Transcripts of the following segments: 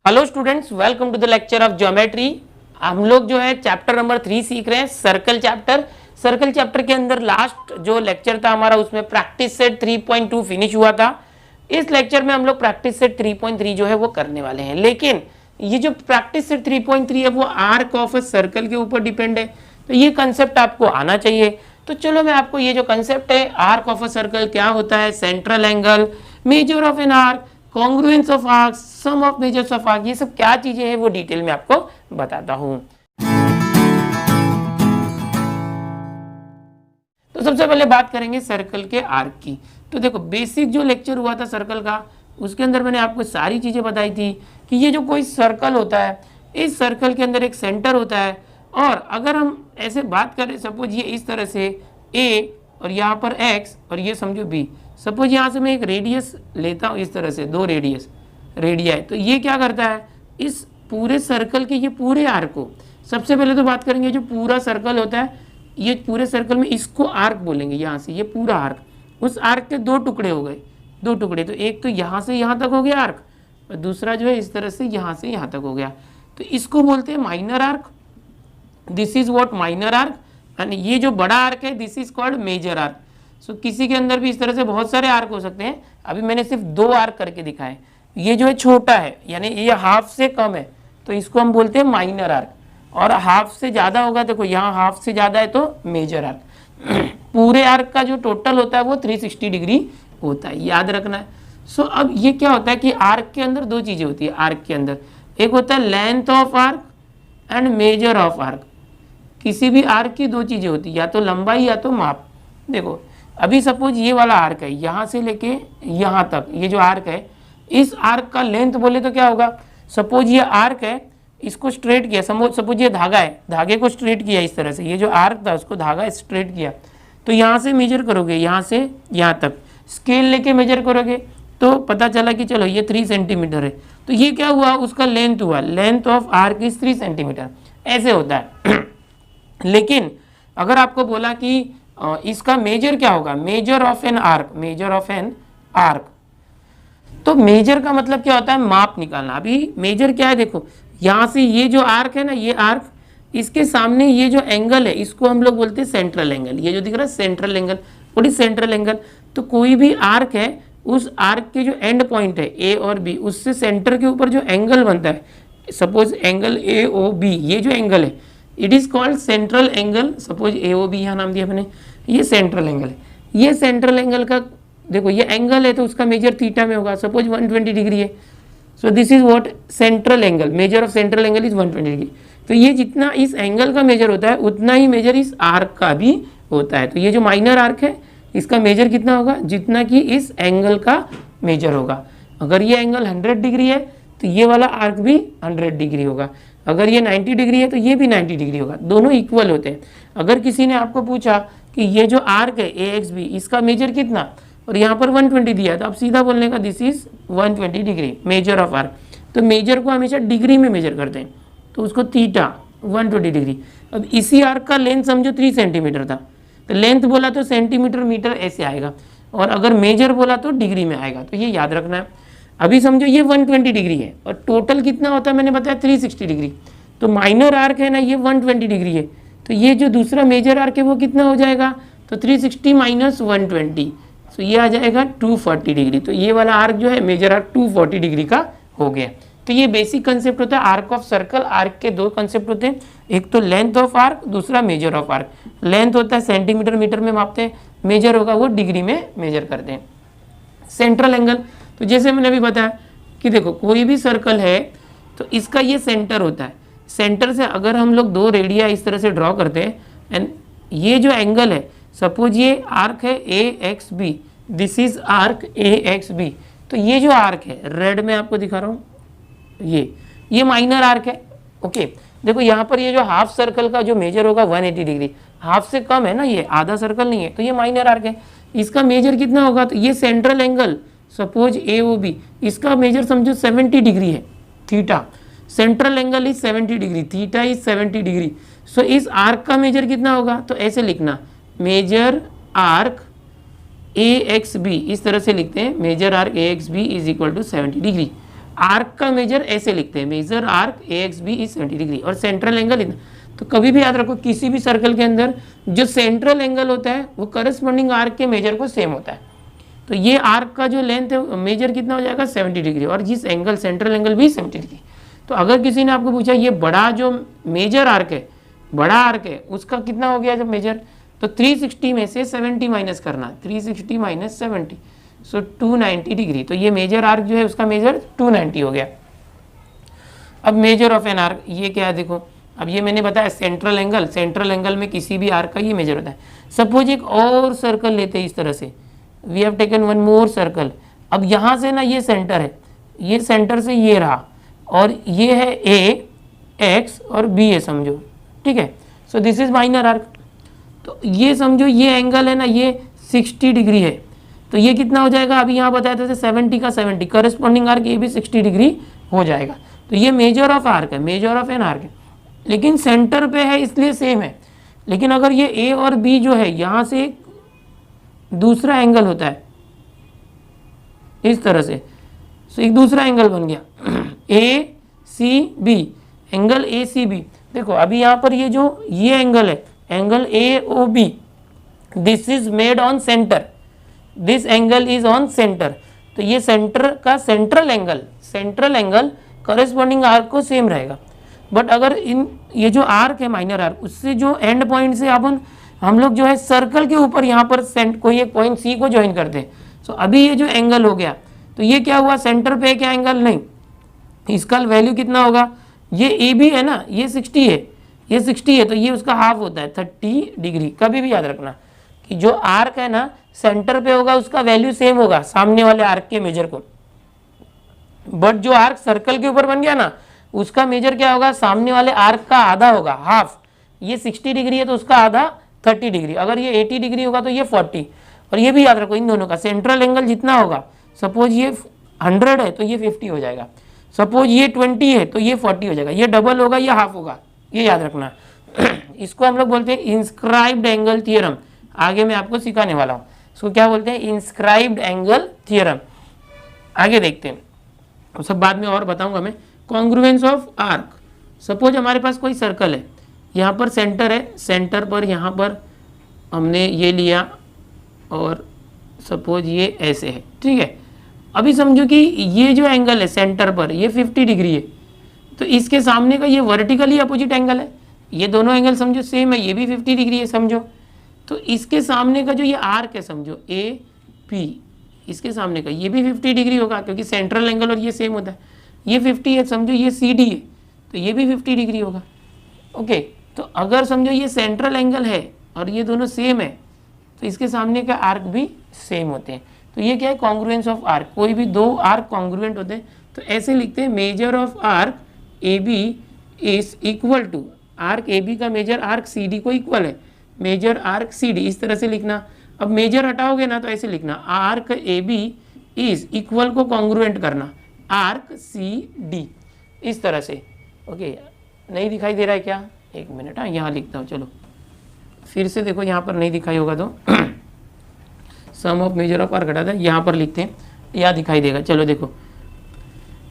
Hello students, welcome to the lecture of geometry. हम लोग जो है चैप्टर नंबर 3 सीख रहे हैं, सर्कल चैप्टर। सर्कल चैप्टर के अंदर लास्ट जो लेक्चर था हमारा, उसमें प्रैक्टिस सेट 3.2 फिनिश हुआ था। इस लेक्चर में हम लोग प्रैक्टिस सेट 3.3 जो है वो करने वाले हैं। लेकिन ये जो प्रैक्टिस सेट 3.3 है वो आर्क ऑफ अ सर्कल के ऊपर डिपेंड है, तो ये कंसेप्ट आपको आना चाहिए। तो चलो मैं आपको ये जो कंसेप्ट है, आर्क ऑफ अ सर्कल क्या होता है, central angle, measure of an arc, congruence of arc, sum of measures of arc, ये सब क्या चीजें हैं वो डिटेल में आपको बताता हूं। तो सबसे पहले बात करेंगे सर्कल के आर्क की। तो देखो, बेसिक जो लेक्चर हुआ था सर्कल का, उसके अंदर मैंने आपको सारी चीजें बताई थी कि ये जो कोई सर्कल होता है, इस सर्कल के अंदर एक सेंटर होता है, और अगर हम ऐसे बात करें, सपोज ये इस तरह से A और यहाँ पर X और ये समझो B, सपोज यहाँ से मैं एक रेडियस लेता हूँ, इस तरह से दो रेडिया है, तो ये क्या करता है, इस पूरे सर्कल के ये पूरे आर्क को, सबसे पहले तो बात करेंगे जो पूरा सर्कल होता है, ये पूरे सर्कल में इसको आर्क बोलेंगे। यहाँ से ये पूरा आर्क, उस आर्क के दो टुकड़े हो गए, दो टुकड़े, तो एक तो यहाँ से यहाँ तक हो गया आर्क, और दूसरा जो है इस तरह से यहाँ तक हो गया, तो इसको बोलते हैं minor arc. This is what minor arc. And ये जो बड़ा आर्क है, this is called major arc. So किसी के अंदर भी इस तरह से बहुत सारे आर्क हो सकते हैं, अभी मैंने सिर्फ दो आर्क करके दिखाए। ये जो है छोटा है, यानी ये हाफ से कम है, तो इसको हम बोलते हैं माइनर आर्क, और हाफ से ज्यादा होगा, देखो यहाँ हाफ से ज्यादा है तो मेजर आर्क। पूरे आर्क का जो टोटल होता है वो 360 डिग्री होता है, याद रखना है। सो अब ये क्या होता है कि आर्क के अंदर दो चीजें होती है। आर्क के अंदर एक होता है length of arc and major of arc. किसी भी आर्क की दो चीजें होती है, या तो लंबाई या तो माप। देखो अभी सपोज ये वाला आर्क है, यहाँ से लेके यहाँ तक ये जो आर्क है, इस आर्क का लेंथ बोले तो क्या होगा, सपोज ये आर्क है, इसको स्ट्रेट किया, सपोज ये धागा है, धागे को स्ट्रेट किया इस तरह से, ये जो आर्क था उसको धागा स्ट्रेट किया, तो यहाँ से मेजर करोगे, यहाँ से यहाँ तक स्केल लेके मेजर करोगे, तो पता चला कि चलो ये 3 सेंटीमीटर है, तो ये क्या हुआ, उसका लेंथ हुआ, length of arc is 3 centimetre, ऐसे होता है। लेकिन अगर आपको बोला कि इसका मेजर क्या होगा, major of an arc, major of an arc, तो मेजर का मतलब क्या होता है, माप निकालना। अभी मेजर क्या है, देखो यहाँ से ये जो आर्क है ना, ये आर्क, इसके सामने ये जो एंगल है, इसको हम लोग बोलते हैं सेंट्रल एंगल। ये जो दिख रहा है central angle, what is central angle, तो कोई भी आर्क है, उस आर्क के जो एंड पॉइंट है ए और बी, उससे सेंटर के ऊपर जो एंगल बनता है, suppose angle A O B, ये जो एंगल है it is called central angle. Suppose A O B यहाँ नाम दिया मैंने, ये सेंट्रल एंगल है। ये सेंट्रल एंगल का देखो ये एंगल है, तो उसका मेजर थीटा में होगा, सपोज 120 डिग्री है। So this is what central angle, measure of central angle is 120 degree. तो ये जितना इस एंगल का मेजर होता है, उतना ही मेजर इस आर्क का भी होता है। तो ये जो माइनर आर्क है, इसका मेजर कितना होगा, जितना कि इस एंगल का मेजर होगा। अगर ये एंगल 100 डिग्री है तो ये वाला आर्क भी 100 डिग्री होगा, अगर ये 90 डिग्री है तो ये भी 90 डिग्री होगा, दोनों इक्वल होते हैं। अगर किसी ने आपको पूछा कि ये जो आर्क है ए एक्स बी, इसका मेजर कितना, और यहाँ पर 120 दिया, तो आप सीधा बोलने का this is 120 degree, major of arc. तो मेजर को हमेशा डिग्री में मेजर करते हैं, तो उसको थीटा 120 डिग्री। अब इसी आर्क का लेंथ समझो 3 सेंटीमीटर था, तो लेंथ बोला तो सेंटीमीटर मीटर ऐसे आएगा, और अगर मेजर बोला तो डिग्री में आएगा, तो ये याद रखना है। अभी समझो ये 120 डिग्री है, और टोटल कितना होता है मैंने बताया 360 डिग्री, तो माइनर आर्क है ना, ये 120 डिग्री है, तो ये जो दूसरा मेजर आर्क है वो कितना हो जाएगा, तो 360 माइनस 120, तो ये आ जाएगा 240 डिग्री। तो ये वाला आर्क जो है मेजर आर्क 240 डिग्री का हो गया। तो ये बेसिक कंसेप्ट होता है आर्क ऑफ सर्कल। आर्क के दो कंसेप्ट होते हैं, एक तो लेंथ ऑफ आर्क, दूसरा मेजर ऑफ आर्क। लेंथ होता है सेंटीमीटर मीटर में मापते हैं, मेजर होगा वो डिग्री में मेजर करते हैं। सेंट्रल एंगल, तो जैसे मैंने अभी बताया कि देखो कोई भी सर्कल है तो इसका ये सेंटर होता है, सेंटर से अगर हम लोग दो रेडिया इस तरह से ड्रॉ करते हैं, एंड ये जो एंगल है, सपोज ये आर्क है A X B, this is arc A X B, तो ये जो आर्क है रेड में आपको दिखा रहा हूँ, ये माइनर आर्क है। ओके, देखो यहाँ पर ये जो हाफ सर्कल का जो मेजर होगा 180 डिग्री, हाफ से कम है ना, ये आधा सर्कल नहीं है, तो ये माइनर आर्क है। इसका मेजर कितना होगा, तो ये central angle suppose A O B, इसका मेजर समझो 70 डिग्री है, theta, central angle is 70 degree, theta is 70 degree. So इस आर्क का मेजर कितना होगा, तो ऐसे लिखना, measure arc A X B, इस तरह से लिखते हैं, measure arc A X B is equal to 70 degree. Arc का मेजर ऐसे लिखते हैं, measure arc A X B is 70 degree और सेंट्रल एंगल इतना। तो कभी भी याद रखो किसी भी सर्कल के अंदर जो सेंट्रल एंगल होता है वो करस्पॉन्डिंग आर्क के मेजर को सेम होता है। तो ये आर्क का जो लेंथ है मेजर कितना हो जाएगा 70 डिग्री और जिस एंगल सेंट्रल एंगल भी 70 डिग्री। तो अगर किसी ने आपको पूछा ये बड़ा जो मेजर आर्क है, बड़ा आर्क है उसका कितना हो गया जब मेजर, तो 360 में से 70 माइनस करना, 360 माइनस 70 सो 290 डिग्री। तो ये मेजर आर्क जो है उसका मेजर 290 हो गया। अब मेजर ऑफ एन आर्क ये क्या है देखो, अब ये मैंने बताया सेंट्रल एंगल, सेंट्रल एंगल में किसी भी आर्क का ये मेजर होता है। सपोज एक और सर्कल लेते हैं इस तरह से, we have taken one more circle. अब यहाँ से ना ये सेंटर है, ये सेंटर से ये रहा और ये है ए एक्स और बी है समझो, ठीक है। So this is minor arc. तो ये समझो ये एंगल है ना ये 60 डिग्री है, तो ये कितना हो जाएगा, अभी यहाँ बताया था 70 का 70, करस्पॉन्डिंग आर्क ये भी 60 डिग्री हो जाएगा। तो ये मेजर ऑफ आर्क है, मेजर ऑफ एन आर्क है, लेकिन सेंटर पे है इसलिए सेम है। लेकिन अगर ये ए और बी जो है यहाँ से एक दूसरा एंगल होता है इस तरह से, तो एक दूसरा एंगल बन गया A C B, angle A C B. देखो अभी यहाँ पर ये जो ये एंगल है, angle A O B, this is made on centre, this angle is on centre. तो ये सेंटर का सेंट्रल एंगल करस्पॉन्डिंग आर्क को सेम रहेगा। बट अगर इन ये जो आर्क है माइनर आर्क, उससे जो एंड पॉइंट से हम लोग जो है सर्कल के ऊपर यहाँ पर कोई एक पॉइंट सी को ज्वाइन करते हैं। सो अभी ये जो एंगल हो गया, तो ये क्या हुआ, सेंटर पे क्या एंगल नहीं, इसका वैल्यू कितना होगा, ये ए बी है ना, ये 60 है, ये 60 है, तो ये उसका हाफ होता है 30 डिग्री। कभी भी याद रखना कि जो आर्क है ना सेंटर पे होगा उसका वैल्यू सेम होगा सामने वाले आर्क के मेजर को। बट जो आर्क सर्कल के ऊपर बन गया ना उसका मेजर क्या होगा, सामने वाले आर्क का आधा होगा, हाफ। ये 60 डिग्री है तो उसका आधा 30 डिग्री, अगर ये 80 डिग्री होगा तो ये 40। और ये भी याद रखो इन दोनों का सेंट्रल एंगल जितना होगा, सपोज ये 100 है तो ये 50 हो जाएगा, सपोज ये 20 है तो ये 40 हो जाएगा, ये डबल होगा ये हाफ होगा, ये याद रखना इसको हम लोग बोलते हैं इंस्क्राइब्ड एंगल थ्योरम। आगे मैं आपको सिखाने वाला हूँ इसको क्या बोलते हैं, इंस्क्राइब्ड एंगल थ्योरम। आगे देखते हैं, सब बाद में और बताऊंगा मैं। कॉन्ग्रुएंस ऑफ आर्क, सपोज हमारे पास कोई सर्कल है, यहाँ पर सेंटर है, सेंटर पर यहाँ पर हमने ये लिया और सपोज ये ऐसे है, ठीक है। अभी समझो कि ये जो एंगल है सेंटर पर ये 50 डिग्री है, तो इसके सामने का ये वर्टिकली अपोजिट एंगल है, ये दोनों एंगल समझो सेम है, ये भी 50 डिग्री है समझो। तो इसके सामने का जो ये आर्क है समझो ए पी, इसके सामने का ये भी 50 डिग्री होगा क्योंकि सेंट्रल एंगल और ये सेम होता है, ये 50 है समझो, ये सी डी है तो ये भी 50 डिग्री होगा। ओके, तो अगर समझो ये सेंट्रल एंगल है और ये दोनों सेम है तो इसके सामने का आर्क भी सेम होते हैं। तो ये क्या है, कॉन्ग्रुएंस ऑफ आर्क। कोई भी दो आर्क कॉन्ग्रुएंट होते हैं तो ऐसे लिखते हैं, measure of arc A B is equal to, arc A B का मेजर आर्क सी डी को इक्वल है, मेजर आर्क सी डी, इस तरह से लिखना। अब मेजर हटाओगे ना तो ऐसे लिखना, arc A B is equal को कॉन्ग्रुएंट करना आर्क सी डी, इस तरह से। ओके, नहीं दिखाई दे रहा है क्या, एक मिनट, हाँ यहाँ लिखता हूँ, चलो फिर से देखो, यहाँ पर नहीं दिखाई होगा तो सम ऑफ मेजर ऑफ आर्क हटा था, यहाँ पर लिखते हैं, यहाँ दिखाई देगा। चलो देखो,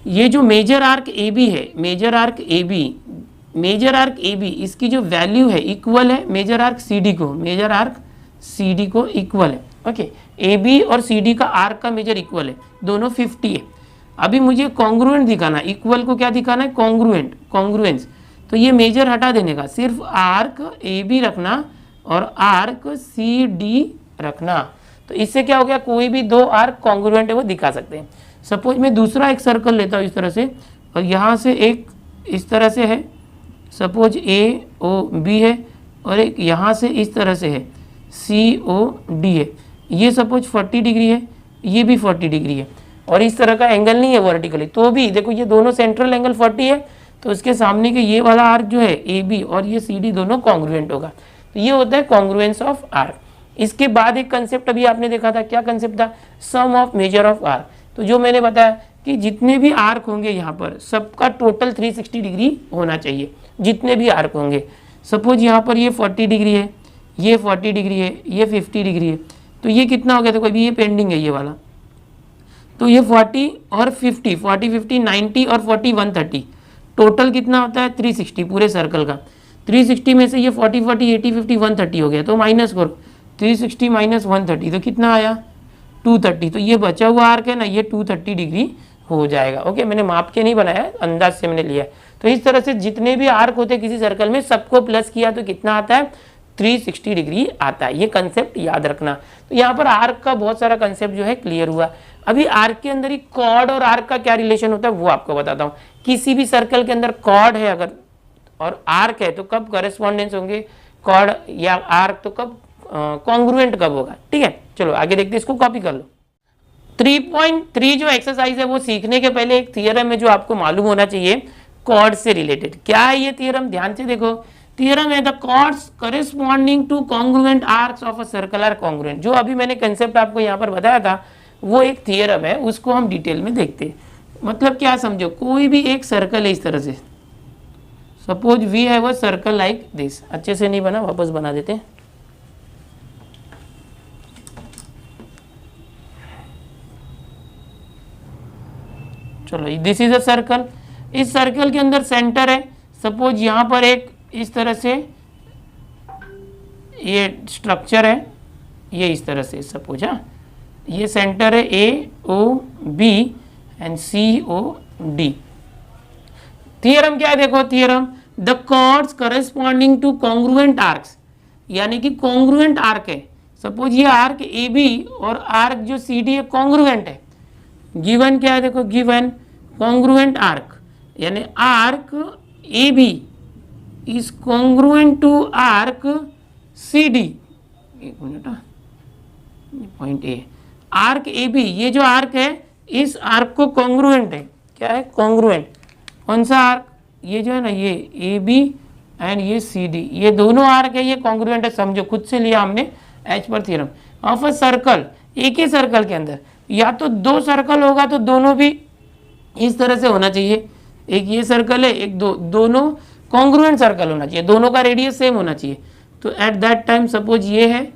ये जो मेजर आर्क ए बी है, मेजर आर्क ए बी इसकी जो वैल्यू है इक्वल है मेजर आर्क सी डी को, मेजर आर्क सी डी को इक्वल है। ओके, ए बी और सी डी का आर्क का मेजर इक्वल है, दोनों 50 है। अभी मुझे कॉन्ग्रुएंट दिखाना, इक्वल को क्या दिखाना है, कॉन्ग्रुएंस। तो ये मेजर हटा देने का, सिर्फ आर्क ए बी रखना और आर्क सी डी रखना। तो इससे क्या हो गया, कोई भी दो आर्क कॉन्ग्रुएंट है वो दिखा सकते हैं। सपोज मैं दूसरा एक सर्कल लेता हूँ इस तरह से, और यहाँ से एक इस तरह से है, सपोज ए ओ बी है, और एक यहाँ से इस तरह से है सी ओ डी है। ये सपोज 40 डिग्री है, ये भी 40 डिग्री है, और इस तरह का एंगल नहीं है वर्टिकली, तो भी देखो ये दोनों सेंट्रल एंगल 40 है, तो उसके सामने के ये वाला आर्क जो है ए बी और ये सी डी दोनों कॉन्ग्रुएंट होगा। तो ये होता है कॉन्ग्रुएंस ऑफ आर्क। इसके बाद एक कंसेप्ट अभी आपने देखा था, क्या कंसेप्ट था, सम ऑफ मेजर ऑफ आर्क। तो जो मैंने बताया कि जितने भी आर्क होंगे यहाँ पर सबका टोटल 360 डिग्री होना चाहिए, जितने भी आर्क होंगे। सपोज यहाँ पर ये 40 डिग्री है, ये 40 डिग्री है, ये 50 डिग्री है, तो ये कितना हो गया, तो कोई भी ये पेंडिंग है ये वाला, तो ये 40 और 50, 40 50 90 और 40 130, टोटल कितना होता है 360 पूरे सर्कल का। 360 में से ये 40 40 80 50 130 हो गया, तो माइनस करो 360 माइनस 130 तो कितना आया 230। तो ये बचा हुआ आर्क है ना, ये 230 डिग्री हो जाएगा। ओके, मैंने माप के नहीं बनाया, अंदाज से मैंने लिया। तो इस तरह से जितने भी आर्क होते हैं किसी सर्कल में, सबको प्लस किया तो कितना आता है 360 डिग्री आता है। ये कंसेप्ट याद रखना। तो यहाँ पर आर्क का बहुत सारा कंसेप्ट जो है क्लियर हुआ। अभी आर्क के अंदर ही कॉर्ड और आर्क का क्या रिलेशन होता है वो आपको बताता हूँ। किसी भी सर्कल के अंदर कॉर्ड है अगर और आर्क है तो कब करेस्पॉन्डेंस होंगे कॉर्ड या आर्क, तो कब कॉन्ग्रुएंट कब होगा। ठीक है, चलो आगे देखते हैं, इसको कॉपी कर लो। 3.3 जो एक्सरसाइज है वो सीखने के पहले एक थियरम है जो आपको मालूम होना चाहिए कॉर्ड से रिलेटेड। क्या है ये थियरम, ध्यान से देखो। थियरम है the chords corresponding to congruent arcs of a circle are congruent. जो अभी मैंने कंसेप्ट आपको यहाँ पर बताया था वो एक थियरम है, उसको हम डिटेल में देखते हैं। मतलब क्या समझो, कोई भी एक सर्कल है इस तरह से, suppose we have a circle like this. अच्छे से नहीं बना, वापस बना देते हैं। चलो दिस इज अ सर्कल। इस सर्कल के अंदर सेंटर है, सपोज यहाँ पर एक इस तरह से ये स्ट्रक्चर है, ये इस तरह से सपोज, हाँ ये सेंटर है A O B and C O D. Theorem क्या है देखो, theorem the chords corresponding to congruent arcs, यानी कि कॉन्ग्रुएंट आर्क है। सपोज ये आर्क ए बी और आर्क जो सी डी है कॉन्ग्रुएंट है। गिवन क्या है देखो, गिवन कॉन्ग्रुएंट आर्क, यानी arc A B is congruent to arc C D. एक minute, point A, arc A B, ये जो आर्क है इस आर्क को कॉन्ग्रुएंट है। क्या है कॉन्ग्रुएंट, कौन सा आर्क, ये जो है ना ये ए बी एंड ये सी डी, ये दोनों आर्क है, ये कॉन्ग्रुएंट है। समझो, खुद से लिया हमने एच पर थ्योरम ऑफ अ सर्कल। एक ही सर्कल के अंदर या तो दो सर्कल होगा तो दोनों भी इस तरह से होना चाहिए। एक ये सर्कल है, एक दोनों कॉन्ग्रुएंट सर्कल होना चाहिए, दोनों का रेडियस सेम होना चाहिए। तो एट दैट टाइम सपोज ये है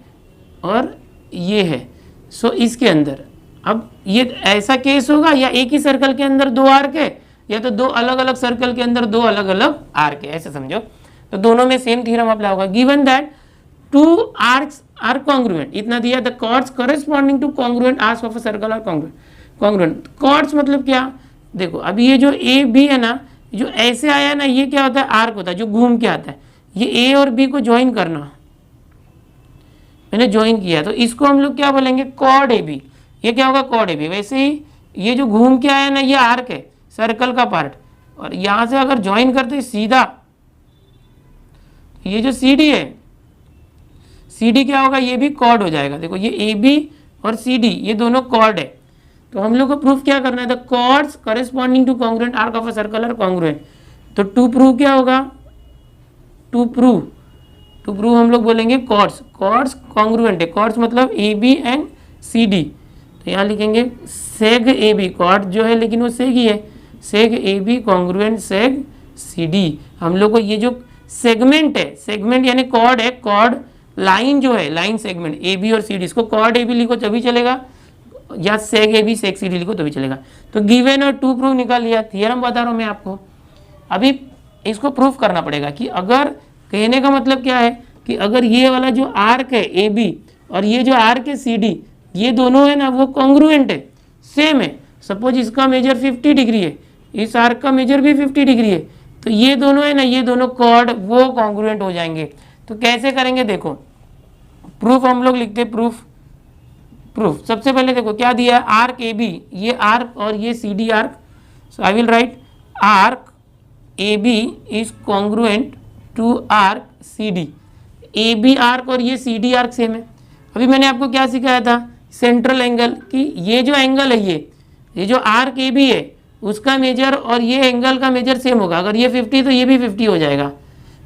और ये है, सो इसके अंदर अब ये ऐसा केस होगा या एक ही सर्कल के अंदर दो आर्क है या तो दो अलग अलग सर्कल के अंदर दो अलग अलग आर्क है, ऐसे समझो। तो दोनों में सेम थ्योरम अप्लाई होगा। Given that two arcs are congruent, इतना दिया, the chords corresponding to congruent arcs of a circle are congruent. Chords मतलब क्या, देखो अभी ये जो ए बी है ना, जो ऐसे आया ना, ये क्या होता है आर्क होता है जो घूम के आता है। ये ए और बी को ज्वाइन करना, मैंने ज्वाइन किया तो इसको हम लोग क्या बोलेंगे कॉर्ड ए बी। ये क्या होगा कॉर्ड ए बी। वैसे ही ये जो घूम के आया ना, ये आर्क है सर्कल का पार्ट, और यहां से अगर ज्वाइन करते सीधा, ये जो सी डी है, सी डी क्या होगा, ये भी कॉर्ड हो जाएगा। देखो ये ए बी और सी डी ये दोनों कॉर्ड है। तो हम लोग को प्रूफ क्या करना है, the chords corresponding to congruent arc of a circle are congruent. तो टू प्रूव क्या होगा, टू प्रूव हम लोग बोलेंगे कॉर्ड्स कॉन्ग्रुएंट है। कॉर्ड्स मतलब A B and C D. तो यहाँ लिखेंगे सेग ए बी, कॉर्ड जो है लेकिन वो सेग ही है, seg A B congruent seg C D. हम लोग को ये जो सेगमेंट है, सेगमेंट यानी कॉर्ड है, कॉर्ड लाइन जो है, लाइन सेगमेंट ए बी और सी डी, इसको कॉर्ड ए बी लिखो तभी चलेगा, या सेग ए बी सेग सी डी लिखो तो भी चलेगा। तो गिवन और टू प्रूव निकाल लिया। थियरम बता रहा हूँ मैं आपको, अभी इसको प्रूफ करना पड़ेगा कि अगर, कहने का मतलब क्या है कि अगर ये वाला जो आर्क है ए बी और ये जो आर्क है सी डी, ये दोनों है ना वो कॉन्ग्रुएंट है, सेम है। सपोज इसका मेजर 50 डिग्री है, इस आर्क का मेजर भी 50 डिग्री है, तो ये दोनों है ना, ये दोनों कॉर्ड वो कॉन्ग्रुएंट हो जाएंगे। तो कैसे करेंगे देखो, प्रूफ हम लोग लिखते प्रूफ। सबसे पहले देखो क्या दिया है, आर्क ए बी, ये आर्क और ये C D arc. So I will write arc A B is congruent to arc C D. A B arc और ये सी डी आर्क सेम है। अभी मैंने आपको क्या सिखाया था, सेंट्रल एंगल, कि ये जो एंगल है ये जो आर्क ए बी है उसका मेजर और ये एंगल का मेजर सेम होगा। अगर ये 50 तो ये भी 50 हो जाएगा।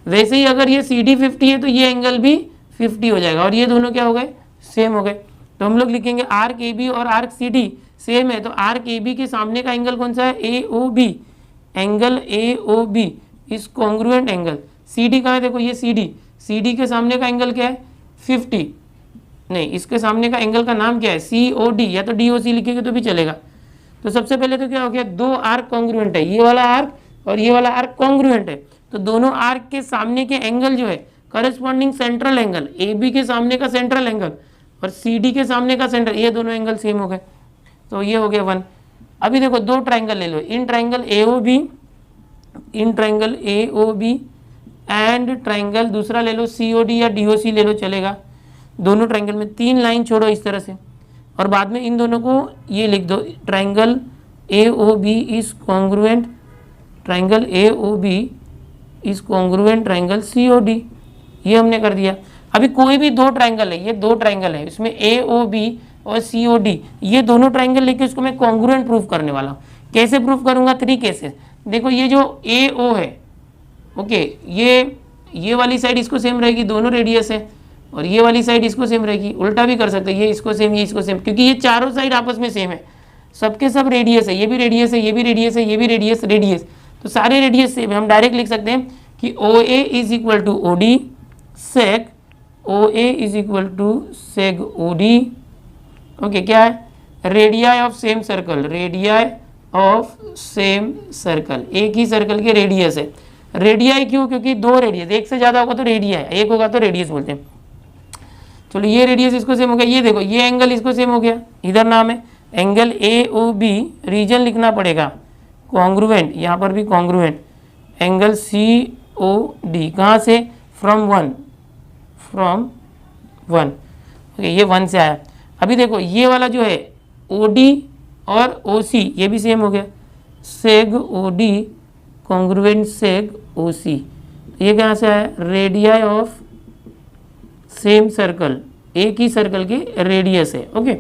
वैसे ही अगर ये सी डी 50 है तो ये एंगल भी 50 हो जाएगा, और ये दोनों क्या हो गए, सेम हो गए। तो हम लोग लिखेंगे आर्क ए बी और आर्क सी डी सेम है, तो आर्क ए बी के सामने का एंगल कौन सा है, A O B, angle A O B is congruent angle. C D कहाँ है, देखो ये सी डी के सामने का एंगल क्या है 50, नहीं इसके सामने का एंगल का नाम क्या है सी ओ डी, या तो डी ओ सी लिखेंगे तो भी चलेगा। तो सबसे पहले तो क्या हो गया, दो आर्क कॉन्ग्रुएंट है, ये वाला आर्क और ये वाला आर्क कॉन्ग्रुएंट है, तो दोनों आर्क के सामने के एंगल जो है corresponding central angle, A B के सामने का सेंट्रल एंगल और सी डी के सामने का सेंट्रल, ये दोनों एंगल सेम हो गए, तो ये हो गया 1। अभी देखो दो ट्राइंगल ले लो, in triangle A O B and triangle दूसरा ले लो सी ओ डी या डी ओ सी ले लो, चलेगा। दोनों ट्राइंगल में 3 लाइन छोड़ो इस तरह से और बाद में इन दोनों को ये लिख दो, triangle A O B is congruent, triangle A O B is congruent triangle C O D, ये हमने कर दिया। अभी कोई भी दो ट्राइंगल है, ये दो ट्राइंगल है, इसमें ए ओ बी और सी ओ डी, ये दोनों ट्राइंगल लेके इसको मैं कॉन्ग्रुएंट प्रूफ करने वाला हूँ। कैसे प्रूफ करूँगा, 3 केसेस। देखो ये जो ए ओ है, ओके, ये वाली साइड इसको सेम रहेगी, दोनों रेडियस है, और ये वाली साइड इसको सेम रहेगी। उल्टा भी कर सकते हैं, ये इसको सेम, ये इसको सेम, क्योंकि ये चारों साइड आपस में सेम है, सबके सब रेडियस है, ये भी रेडियस है, ये भी रेडियस है, ये भी रेडियस, तो सारे रेडियस सेम है। हम डायरेक्ट लिख सकते हैं कि O A is equal to O D seg, O A is equal to seg O D, okay, क्या है, radii of same circle, radii of same circle, एक ही सर्कल के रेडियस है। रेडियाई क्यों, क्योंकि दो रेडियस, एक से ज़्यादा होगा तो रेडिया है, एक होगा तो रेडियस बोलते हैं। चलो ये रेडियस इसको सेम हो गया, ये देखो ये एंगल इसको सेम हो गया, इधर नाम है angle A O B, reason लिखना पड़ेगा कॉन्ग्रुएंट, यहाँ पर भी congruent, angle C O D, कहाँ से, फ्रॉम वन, ओके, ये 1 से आया। अभी देखो ये वाला जो है ओ डी और ओ सी, ये भी सेम हो गया, सेग ओ डी कॉन्ग्रुएंट सेग ओ सी, ये कहाँ से आया, रेडियाई ऑफ सेम सर्कल, एक ही सर्कल के रेडियस है, ओके।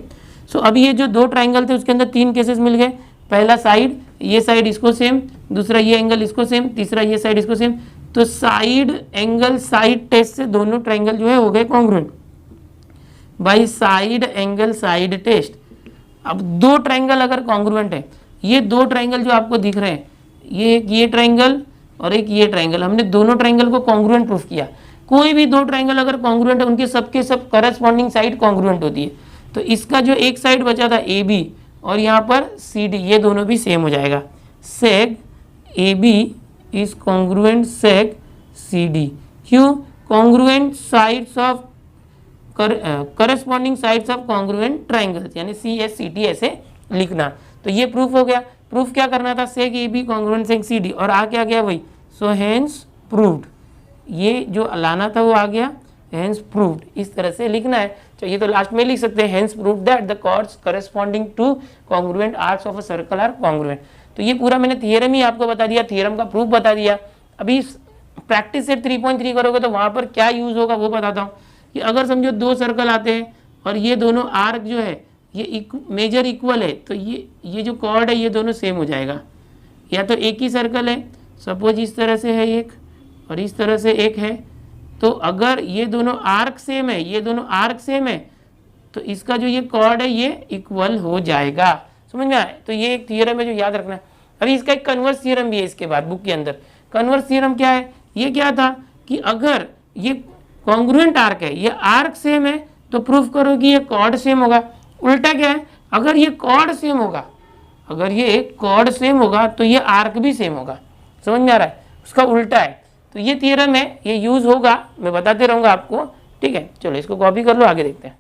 सो अभी ये जो दो ट्राइंगल थे उसके अंदर 3 केसेस मिल गए। पहला साइड, ये साइड इसको सेम, दूसरा ये एंगल इसको सेम, तीसरा ये साइड इसको सेम, तो साइड एंगल साइड टेस्ट से दोनों ट्राइंगल जो है हो गए congruent by side angle side test. अब दो ट्राइंगल अगर कॉन्ग्रुएंट है, ये दो ट्राइंगल जो आपको दिख रहे हैं, ये ट्राइंगल और एक ये ट्राइंगल, हमने दोनों ट्राइंगल को कॉन्ग्रुएंट प्रूफ किया। कोई भी दो ट्राइंगल अगर कॉन्ग्रुएंट है, उनके सबके सब करस्पॉन्डिंग साइड कॉन्ग्रुएंट होती है, तो इसका जो एक साइड बचा था ए बी और यहाँ पर सी डी, ये दोनों भी सेम हो जाएगा, seg A B is congruent seg C D. क्यों, congruent sides of corresponding sides of congruent triangles, यानी सी एस सी टी ऐसे लिखना। तो ये प्रूफ हो गया। प्रूफ क्या करना था, seg A B congruent seg C D, और आ क्या गया वही, सो हेंस प्रूव्ड, ये जो लाना था वो आ गया, हेंस प्रूव्ड, इस तरह से लिखना है। चाहिए तो लास्ट में लिख सकते हैं, hence proved that the chords corresponding to congruent arcs of a circle are congruent. तो ये पूरा मैंने थियरम ही आपको बता दिया, थियरम का प्रूफ बता दिया। अभी प्रैक्टिस सेट 3.3 करोगे तो वहाँ पर क्या यूज़ होगा वो बताता हूँ, कि अगर समझो दो सर्कल आते हैं और ये दोनों आर्क जो है ये मेजर इक्वल है, तो ये जो कॉर्ड है ये दोनों सेम हो जाएगा। या तो एक ही सर्कल है, सपोज इस तरह से है एक और इस तरह से एक है, तो अगर ये दोनों आर्क सेम है, ये दोनों आर्क सेम है, तो इसका जो ये कॉर्ड है ये इक्वल हो जाएगा। समझ में आए, तो ये एक थियरम है जो याद रखना है। अभी इसका एक कन्वर्स थियरम भी है इसके बाद बुक के अंदर। कन्वर्स थियरम क्या है, ये क्या था कि अगर ये कॉन्ग्रुएंट आर्क है, ये आर्क सेम है, तो प्रूफ करो कि ये कॉर्ड सेम होगा। उल्टा क्या है, अगर ये कॉर्ड सेम होगा, अगर ये कॉर्ड सेम होगा तो ये आर्क भी सेम होगा। समझ में आ रहा है, उसका उल्टा है। तो ये थियरम है, ये यूज़ होगा, मैं बताते रहूँगा आपको, ठीक है। चलो इसको कॉपी कर लो, आगे देखते हैं।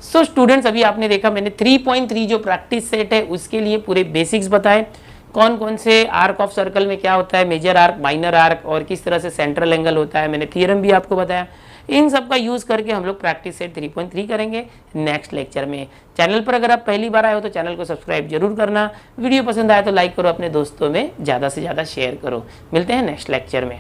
सो स्टूडेंट्स, अभी आपने देखा मैंने 3.3 जो प्रैक्टिस सेट है उसके लिए पूरे बेसिक्स बताए, कौन कौन से आर्क ऑफ सर्कल में क्या होता है, मेजर आर्क, माइनर आर्क, और किस तरह से सेंट्रल एंगल होता है। मैंने थियरम भी आपको बताया। इन सब का यूज़ करके हम लोग प्रैक्टिस सेट 3.3 करेंगे नेक्स्ट लेक्चर में। चैनल पर अगर आप पहली बार आए हो तो चैनल को सब्सक्राइब जरूर करना, वीडियो पसंद आए तो लाइक करो, अपने दोस्तों में ज़्यादा से ज़्यादा शेयर करो। मिलते हैं नेक्स्ट लेक्चर में।